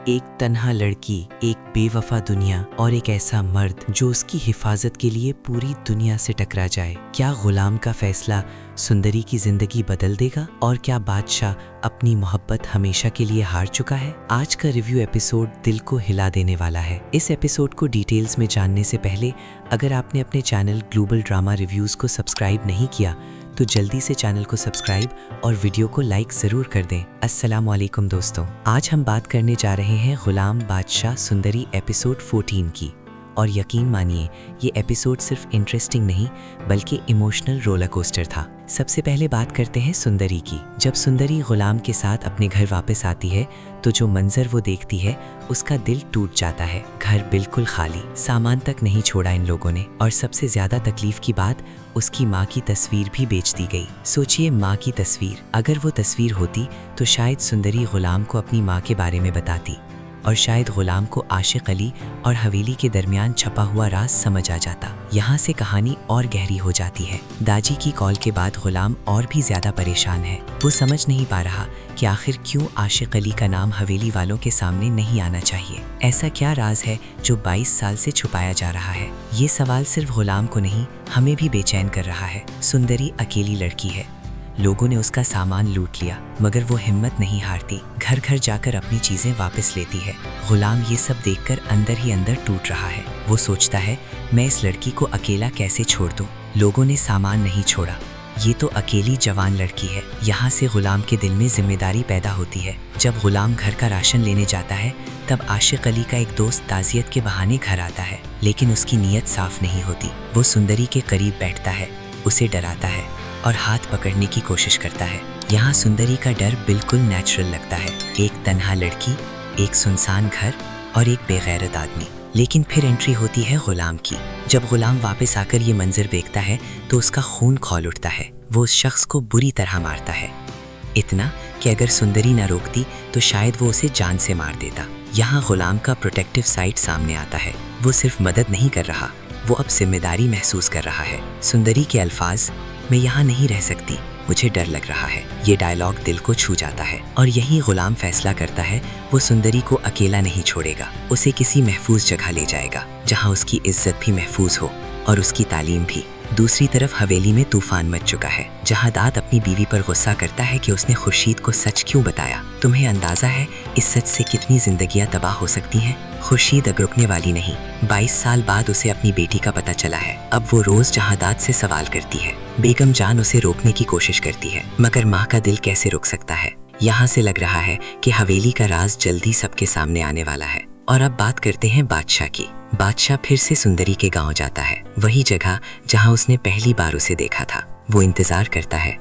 एक तन्हा लड़की, एक बेवफा दुनिया और एक ऐसा मर्द जो उसकी हिफाजत के लिए पूरी दुनिया से टकरा जाए। क्या गुलाम का फैसला सुंदरी की जिंदगी बदल देगा और क्या बादशाह अपनी मोहब्बत हमेशा के लिए हार चुका है? आज का रिव्यू एपिसोड दिल को हिला देने वाला है। इस एपिसोड को डिटेल्स में जानने से पहले अगर आपने अपने चैनल ग्लोबल ड्रामा रिव्यूज को सब्सक्राइब नहीं किया तो जल्दी से चैनल को सब्सक्राइब और वीडियो को लाइक जरूर कर दें। अस्सलाम वालेकुम दोस्तों, आज हम बात करने जा रहे हैं गुलाम बादशाह सुंदरी एपिसोड 14 की। और यकीन मानिए ये एपिसोड सिर्फ इंटरेस्टिंग नहीं बल्कि इमोशनल रोलर कोस्टर था। सबसे पहले बात करते हैं सुंदरी की। जब सुंदरी गुलाम के साथ अपने घर वापस आती है तो जो मंजर वो देखती है उसका दिल टूट जाता है। घर बिल्कुल खाली, सामान तक नहीं छोड़ा इन लोगों ने, और सबसे ज्यादा तकलीफ की बात, उसकी माँ की तस्वीर भी बेच दी गई। सोचिए, माँ की तस्वीर, अगर वो तस्वीर होती तो शायद सुंदरी गुलाम को अपनी माँ के बारे में बताती और शायद गुलाम को आशिक अली और हवेली के दरमियान छपा हुआ राज समझ आ जाता। यहाँ से कहानी और गहरी हो जाती है। दाजी की कॉल के बाद गुलाम और भी ज्यादा परेशान है। वो समझ नहीं पा रहा कि आखिर क्यों आशिक अली का नाम हवेली वालों के सामने नहीं आना चाहिए। ऐसा क्या राज है जो 22 साल से छुपाया जा रहा है? ये सवाल सिर्फ गुलाम को नहीं, हमें भी बेचैन कर रहा है। सुंदरी अकेली लड़की है, लोगों ने उसका सामान लूट लिया, मगर वो हिम्मत नहीं हारती। घर घर जाकर अपनी चीजें वापस लेती है। गुलाम ये सब देखकर अंदर ही अंदर टूट रहा है। वो सोचता है, मैं इस लड़की को अकेला कैसे छोड़ दूं? लोगों ने सामान नहीं छोड़ा, ये तो अकेली जवान लड़की है। यहाँ से गुलाम के दिल में जिम्मेदारी पैदा होती है। जब गुलाम घर का राशन लेने जाता है तब आशिक अली का एक दोस्त ताजियत के बहाने घर आता है, लेकिन उसकी नीयत साफ नहीं होती। वो सुंदरी के करीब बैठता है, उसे डराता है और हाथ पकड़ने की कोशिश करता है। यहाँ सुंदरी का डर बिल्कुल नेचुरल लगता है। एक तन्हा लड़की, एक सुनसान घर और एक बेगैरत आदमी। लेकिन फिर एंट्री होती है गुलाम की। जब गुलाम वापस आकर ये मंजर देखता है तो उसका खून खौल उठता है। वो उस शख्स को बुरी तरह मारता है, इतना कि अगर सुंदरी ना रोकती तो शायद वो उसे जान से मार देता। यहाँ गुलाम का प्रोटेक्टिव साइड सामने आता है। वो सिर्फ मदद नहीं कर रहा, वो अब जिम्मेदारी महसूस कर रहा है। सुंदरी के अल्फाज, मैं यहाँ नहीं रह सकती, मुझे डर लग रहा है, ये डायलॉग दिल को छू जाता है। और यही गुलाम फैसला करता है, वो सुंदरी को अकेला नहीं छोड़ेगा, उसे किसी महफूज जगह ले जाएगा जहाँ उसकी इज्जत भी महफूज हो और उसकी तालीम भी। दूसरी तरफ हवेली में तूफान मच चुका है। जहादात अपनी बीवी पर गुस्सा करता है कि उसने खुर्शीद को सच क्यों बताया। तुम्हें अंदाजा है इस सच से कितनी जिंदगियां तबाह हो सकती हैं? खुर्शीद अब रुकने वाली नहीं। 22 साल बाद उसे अपनी बेटी का पता चला है। अब वो रोज जहादात से सवाल करती है। बेगम जान उसे रोकने की कोशिश करती है, मगर माँ का दिल कैसे रुक सकता है? यहाँ से लग रहा है कि हवेली का राज जल्दी सबके सामने आने वाला है। और अब बात करते हैं बादशाह की। बादशाह फिर से सुंदरी के गांव जाता है, वही जगह जहां उसने पहली बार उसे देखा था। वो इंतजार करता है,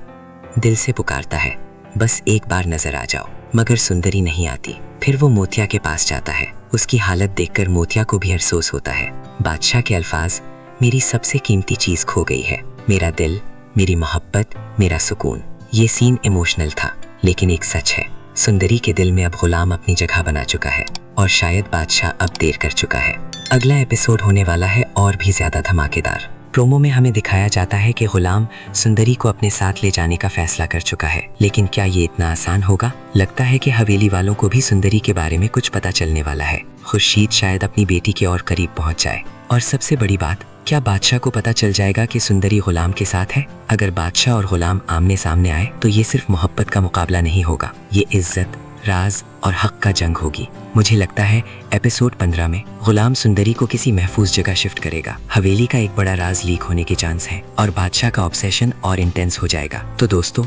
दिल से पुकारता है, बस एक बार नजर आ जाओ, मगर सुंदरी नहीं आती। फिर वो मोतिया के पास जाता है। उसकी हालत देखकर मोतिया को भी अफसोस होता है। बादशाह के अल्फाज, मेरी सबसे कीमती चीज खो गई है, मेरा दिल, मेरी मोहब्बत, मेरा सुकून। ये सीन इमोशनल था, लेकिन एक सच है, सुंदरी के दिल में अब गुलाम अपनी जगह बना चुका है और शायद बादशाह अब देर कर चुका है। अगला एपिसोड होने वाला है और भी ज्यादा धमाकेदार। प्रोमो में हमें दिखाया जाता है कि गुलाम सुंदरी को अपने साथ ले जाने का फैसला कर चुका है, लेकिन क्या ये इतना आसान होगा? लगता है कि हवेली वालों को भी सुंदरी के बारे में कुछ पता चलने वाला है। खुर्शीद शायद अपनी बेटी के और करीब पहुंच जाए। और सबसे बड़ी बात, क्या बादशाह को पता चल जाएगा कि सुंदरी गुलाम के साथ है? अगर बादशाह और गुलाम आमने सामने आए तो ये सिर्फ मोहब्बत का मुकाबला नहीं होगा, ये इज्जत, राज और हक का जंग होगी। मुझे लगता है एपिसोड 15 में गुलाम सुंदरी को किसी महफूज जगह शिफ्ट करेगा। हवेली का एक बड़ा राज लीक होने के चांस है और बादशाह का ऑब्सेशन और इंटेंस हो जाएगा। तो दोस्तों,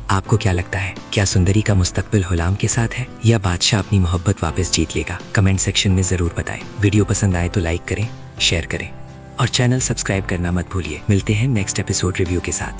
आपको क्या लगता है, क्या सुंदरी का मुस्तकबिल गुलाम के साथ है या बादशाह अपनी मोहब्बत वापस जीत लेगा? कमेंट सेक्शन में जरूर बताएं। वीडियो पसंद आए तो लाइक करें, शेयर करें और चैनल सब्सक्राइब करना मत भूलिए। मिलते हैं नेक्स्ट एपिसोड रिव्यू के साथ।